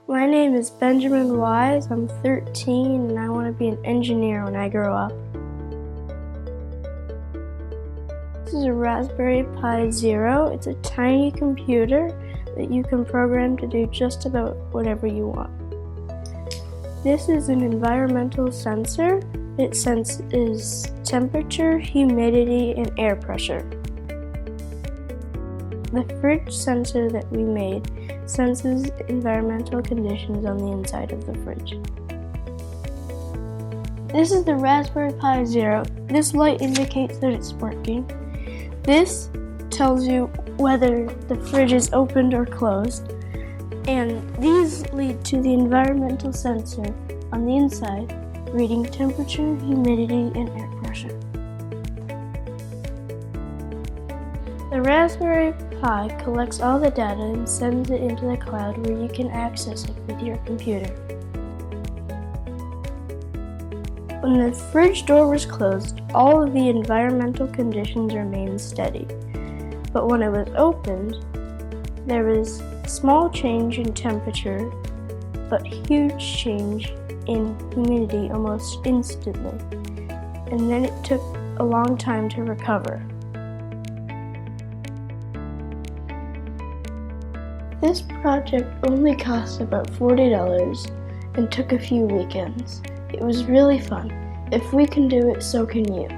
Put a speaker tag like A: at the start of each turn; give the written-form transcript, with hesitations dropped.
A: My name is Benjamin Wise. I'm 13 and I want to be an engineer when I grow up. This is a Raspberry Pi Zero. It's a tiny computer that you can program to do just about whatever you want. This is an environmental sensor. It senses temperature, humidity, and air pressure. The fridge sensor that we made senses environmental conditions on the inside of the fridge. This is the Raspberry Pi Zero. This light indicates that it's working. This tells you whether the fridge is opened or closed. And these lead to the environmental sensor on the inside, reading temperature, humidity, and air pressure. The Raspberry Pi collects all the data and sends it into the cloud where you can access it with your computer. When the fridge door was closed, all of the environmental conditions remained steady. But when it was opened, there was small change in temperature, but huge change in humidity almost instantly. And then it took a long time to recover. This project only cost about $40 and took a few weekends. It was really fun. If we can do it, so can you.